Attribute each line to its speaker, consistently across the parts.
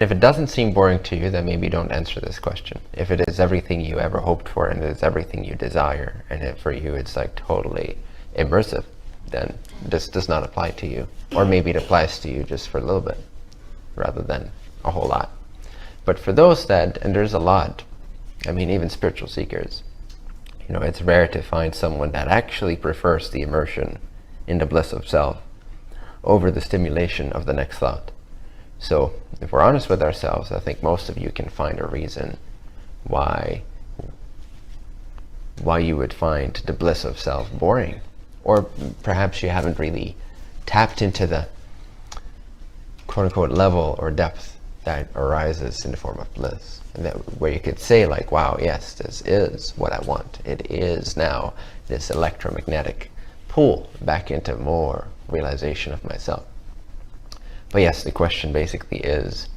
Speaker 1: If it doesn't seem boring to you, then maybe don't answer this question. If it is everything you ever hoped for and it is everything you desire, and for you it's like totally immersive, then this does not apply to you. Or maybe it applies to you just for a little bit rather than a whole lot. But for those that, and there's a lot, I mean, even spiritual seekers, it's rare to find someone that actually prefers the immersion in the bliss of self over the stimulation of the next thought. So if we're honest with ourselves, I think most of you can find a reason why you would find the bliss of self boring. Or perhaps you haven't really tapped into the quote-unquote level or depth that arises in the form of bliss. And that, where you could say like, wow, yes, this is what I want. It is now this electromagnetic pull back into more realization of myself. But yes, the question basically is,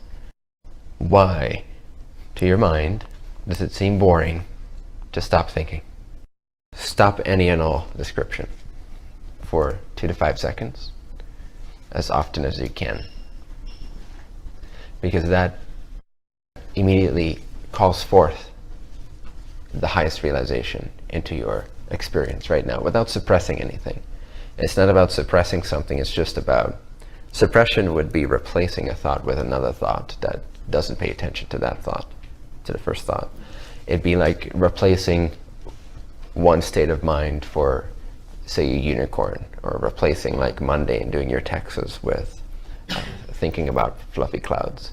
Speaker 1: why, to your mind, does it seem boring to stop thinking? Stop any and all description for 2 to 5 seconds, as often as you can. Because that immediately calls forth the highest realization into your experience right now, without suppressing anything. It's not about suppressing something, it's just about suppression would be replacing a thought with another thought that doesn't pay attention to that thought, to the first thought. It'd be like replacing one state of mind for, say, a unicorn, or replacing like mundane, doing your taxes, with thinking about fluffy clouds.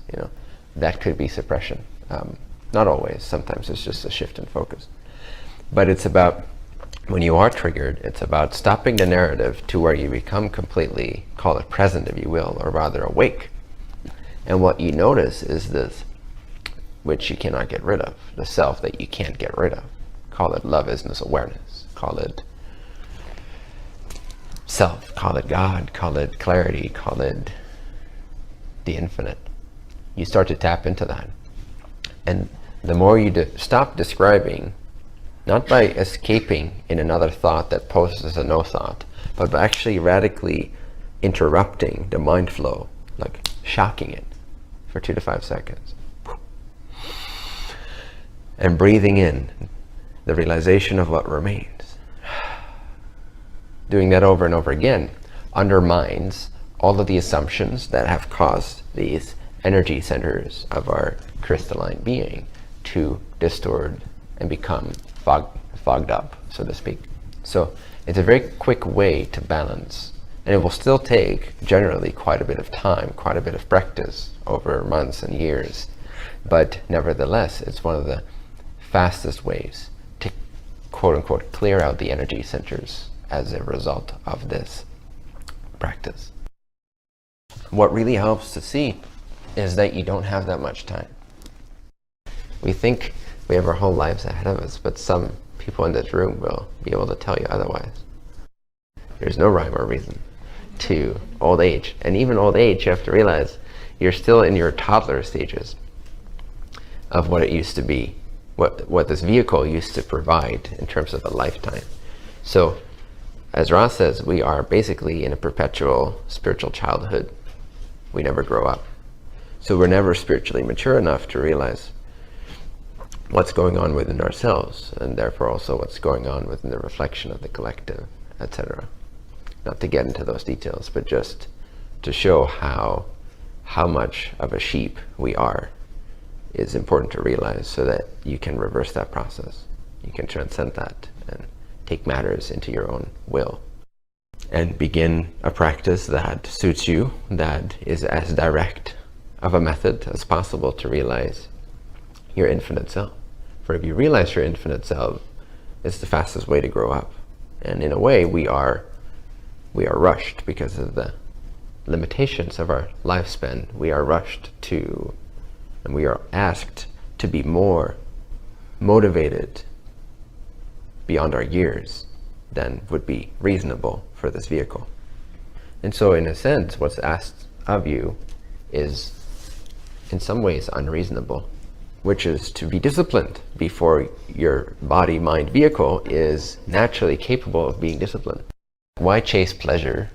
Speaker 1: That could be suppression. Not always. Sometimes it's just a shift in focus. But it's about, when you are triggered, it's about stopping the narrative to where you become completely, call it present if you will, or rather awake. And what you notice is this, which you cannot get rid of, the self that you can't get rid of. Call it love, isness, awareness. Call it self, call it God, call it clarity, call it the infinite. You start to tap into that. And the more you stop describing, not by escaping in another thought that poses as a no thought, but by actually radically interrupting the mind flow, like shocking it for 2 to 5 seconds. And breathing in the realization of what remains. Doing that over and over again undermines all of the assumptions that have caused these energy centers of our crystalline being to distort and become fogged up, so to speak. So it's a very quick way to balance, and it will still take generally quite a bit of time, quite a bit of practice over months and years, but nevertheless it's one of the fastest ways to quote-unquote clear out the energy centers as a result of this practice. What really helps to see is that you don't have that much time. We think we have our whole lives ahead of us, but some people in this room will be able to tell you otherwise. There's no rhyme or reason to old age. And even old age, you have to realize you're still in your toddler stages of what it used to be, what this vehicle used to provide in terms of a lifetime. So, as Ross says, we are basically in a perpetual spiritual childhood. We never grow up. So we're never spiritually mature enough to realize what's going on within ourselves, and therefore also what's going on within the reflection of the collective, etc. Not to get into those details, but just to show how much of a sheep we are is important to realize, so that you can reverse that process. You can transcend that and take matters into your own will and begin a practice that suits you, that is as direct of a method as possible to realize your infinite self. For if you realize your infinite self, it's the fastest way to grow up. And in a way, we are rushed because of the limitations of our lifespan. We are rushed to, and we are asked to be more motivated beyond our years than would be reasonable for this vehicle. And so in a sense, what's asked of you is in some ways unreasonable, which is to be disciplined before your body-mind vehicle is naturally capable of being disciplined. Why chase pleasure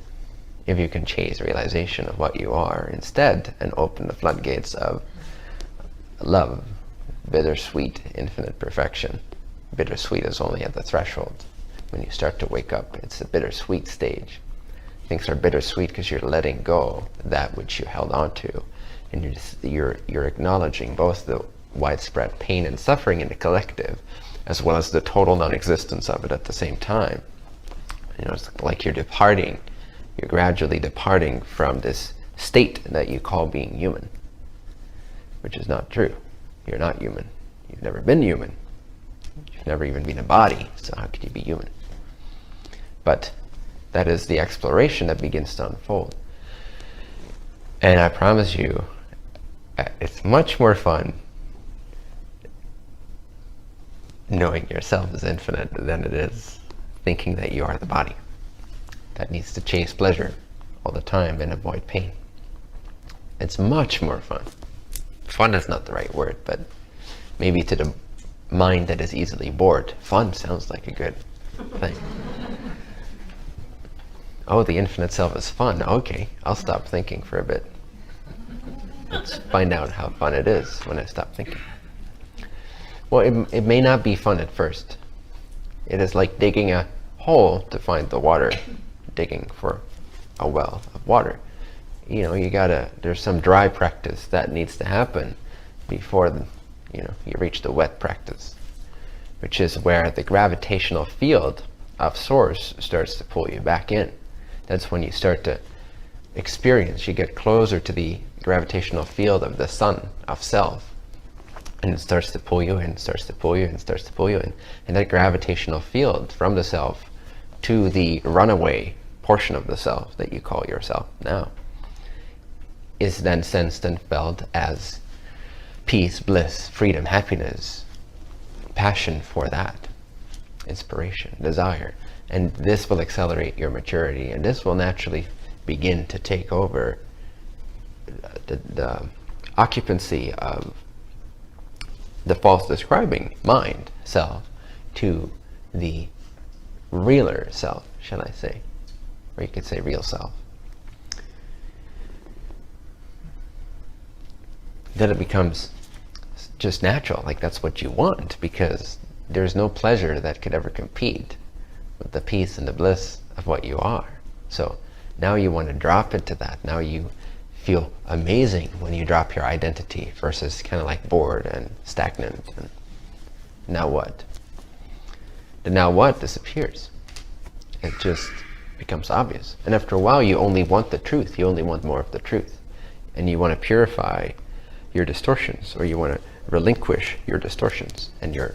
Speaker 1: if you can chase realization of what you are instead, and open the floodgates of love, bittersweet, infinite perfection. Bittersweet is only at the threshold. When you start to wake up, it's a bittersweet stage. Things are bittersweet because you're letting go that which you held on to, and you're acknowledging both the widespread pain and suffering in the collective, as well as the total non-existence of it at the same time. It's like you're gradually departing from this state that you call being human, which is not true. You're not human. You've never been human. You've never even been a body, so how could you be human? But that is the exploration that begins to unfold. And I promise you, it's much more fun knowing yourself is infinite than it is thinking that you are the body that needs to chase pleasure all the time and avoid pain. It's much more fun. Fun is not the right word, but maybe to the mind that is easily bored, fun sounds like a good thing. Oh, the infinite self is fun. Okay, I'll stop thinking for a bit. Let's find out how fun it is when I stop thinking. Well, it may not be fun at first. It is like digging a hole to find the water, digging for a well of water. There's some dry practice that needs to happen before you reach the wet practice, which is where the gravitational field of source starts to pull you back in. That's when you start to experience, you get closer to the gravitational field of the sun, of self, and it starts to pull you in, starts to pull you in, starts to pull you in. And that gravitational field from the self to the runaway portion of the self that you call yourself now is then sensed and felt as peace, bliss, freedom, happiness, passion for that, inspiration, desire. And this will accelerate your maturity, and this will naturally begin to take over the occupancy of the false describing mind, self, to the realer self, shall I say, or you could say real self. Then it becomes just natural, like that's what you want, because there's no pleasure that could ever compete with the peace and the bliss of what you are. So now you want to drop into that. Now you feel amazing when you drop your identity versus kind of like bored and stagnant. And now what? The now what disappears. It just becomes obvious. And after a while, you only want the truth. You only want more of the truth. And you want to purify your distortions, or you want to relinquish your distortions and your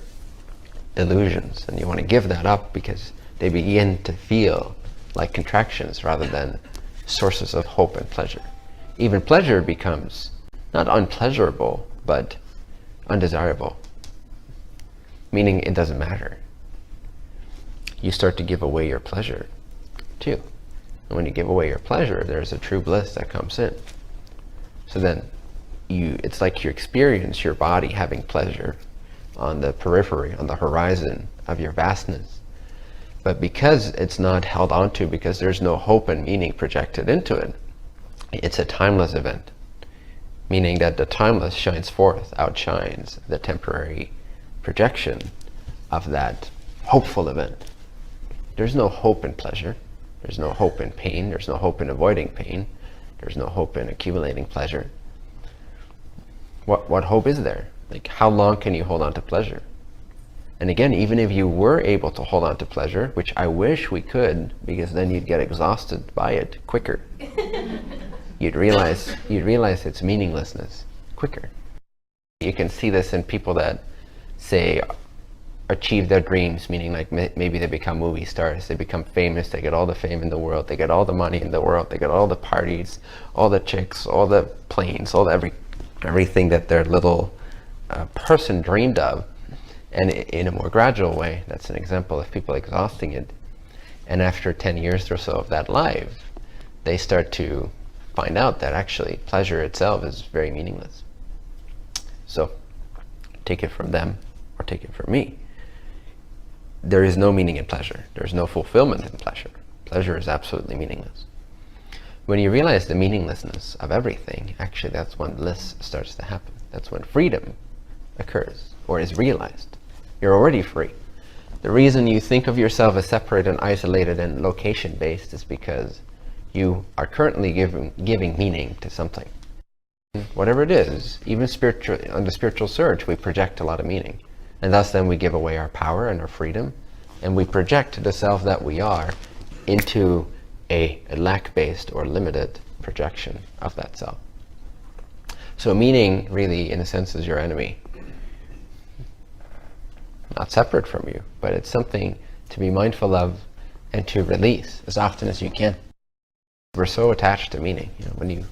Speaker 1: illusions. And you want to give that up because they begin to feel like contractions rather than sources of hope and pleasure. Even pleasure becomes not unpleasurable, but undesirable, meaning it doesn't matter. You start to give away your pleasure too. And when you give away your pleasure, there's a true bliss that comes in. So then it's like you experience your body having pleasure on the periphery, on the horizon of your vastness. But because it's not held onto, because there's no hope and meaning projected into it, it's a timeless event. Meaning that the timeless shines forth, outshines the temporary projection of that hopeful event. There's no hope in pleasure. There's no hope in pain. There's no hope in avoiding pain. There's no hope in accumulating pleasure. What hope is there? Like, how long can you hold on to pleasure? And again, even if you were able to hold on to pleasure, which I wish we could, because then you'd get exhausted by it quicker. You'd realize its meaninglessness quicker. You can see this in people that say achieve their dreams, meaning like maybe they become movie stars, they become famous, they get all the fame in the world, they get all the money in the world, they get all the parties, all the chicks, all the planes, all everything that their little person dreamed of. And in a more gradual way, that's an example of people exhausting it. And after 10 years or so of that life, they start to find out that actually pleasure itself is very meaningless. So take it from them or take it from me. There is no meaning in pleasure. There's no fulfillment in pleasure. Pleasure is absolutely meaningless. When you realize the meaninglessness of everything, actually that's when bliss starts to happen. That's when freedom occurs or is realized. You're already free. The reason you think of yourself as separate and isolated and location-based is because you are currently giving meaning to something. Whatever it is, even on the spiritual search, we project a lot of meaning. And thus then we give away our power and our freedom, and we project the self that we are into a lack-based or limited projection of that self. So meaning really, in a sense, is your enemy. Not separate from you, but it's something to be mindful of and to release as often as you can. We're so attached to meaning. When you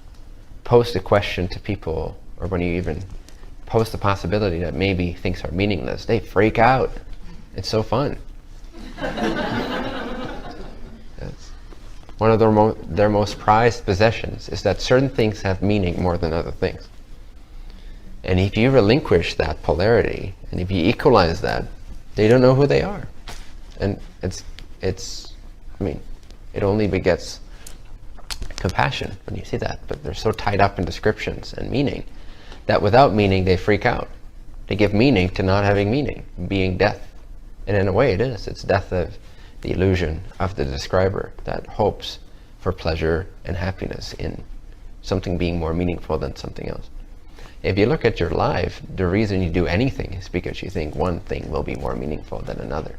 Speaker 1: post a question to people, or when you even post the possibility that maybe things are meaningless, they freak out. It's so fun. One of their most prized possessions is that certain things have meaning more than other things. And if you relinquish that polarity, and if you equalize that, they don't know who they are. And it only begets compassion when you see that. But they're so tied up in descriptions and meaning that without meaning they freak out. They give meaning to not having meaning, being death. And in a way it is. It's death of the illusion of the describer that hopes for pleasure and happiness in something being more meaningful than something else. If you look at your life, the reason you do anything is because you think one thing will be more meaningful than another.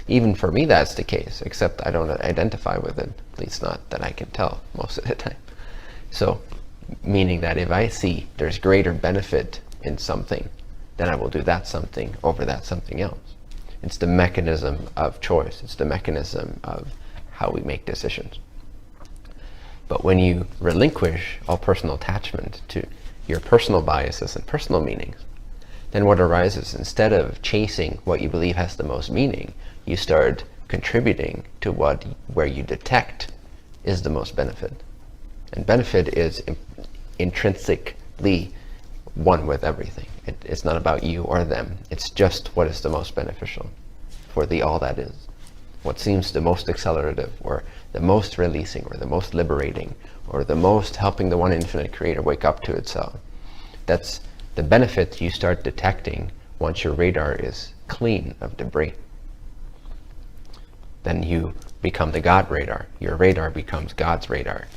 Speaker 1: Even for me that's the case, except I don't identify with it, at least not that I can tell most of the time. So, meaning that if I see there's greater benefit in something, then I will do that something over that something else. It's the mechanism of choice. It's the mechanism of how we make decisions. But when you relinquish all personal attachment to your personal biases and personal meanings, then what arises, instead of chasing what you believe has the most meaning, you start contributing to where you detect is the most benefit. And benefit is intrinsically one with everything. It's not about you or them. It's just what is the most beneficial for the all that is. What seems the most accelerative, or the most releasing, or the most liberating, or the most helping the one infinite creator wake up to itself. That's the benefit you start detecting once your radar is clean of debris. Then you become the God radar. Your radar becomes God's radar.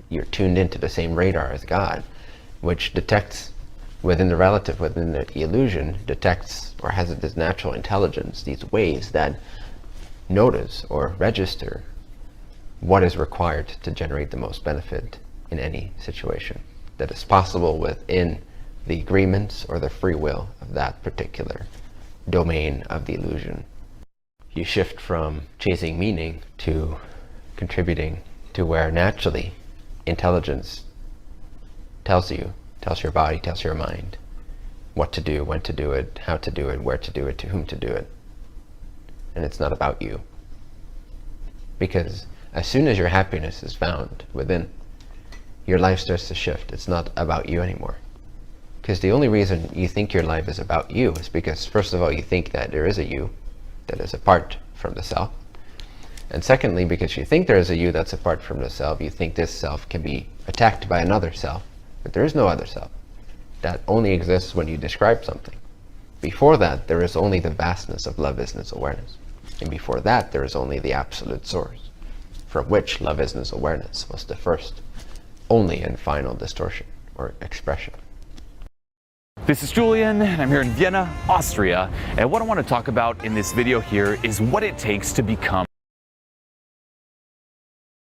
Speaker 1: You're tuned into the same radar as God, which detects within the relative, within the illusion, detects or has this natural intelligence, these waves that notice or register what is required to generate the most benefit in any situation that is possible within the agreements or the free will of that particular domain of the illusion. You shift from chasing meaning to contributing to where naturally intelligence tells your body, tells your mind what to do, when to do it, how to do it, where to do it, to whom to do it. And it's not about you. Because as soon as your happiness is found within, your life starts to shift. It's not about you anymore. Because the only reason you think your life is about you is because, first of all, you think that there is a you that is apart from the self. And secondly, because you think there is a you that's apart from the self, you think this self can be attacked by another self. But there is no other self. That only exists when you describe something. Before that, there is only the vastness of love, isness, awareness. And before that, there is only the absolute source, from which love, isness, awareness was the first, only and final distortion or expression.
Speaker 2: This is Julian, and I'm here in Vienna, Austria. And what I want to talk about in this video here is what it takes to become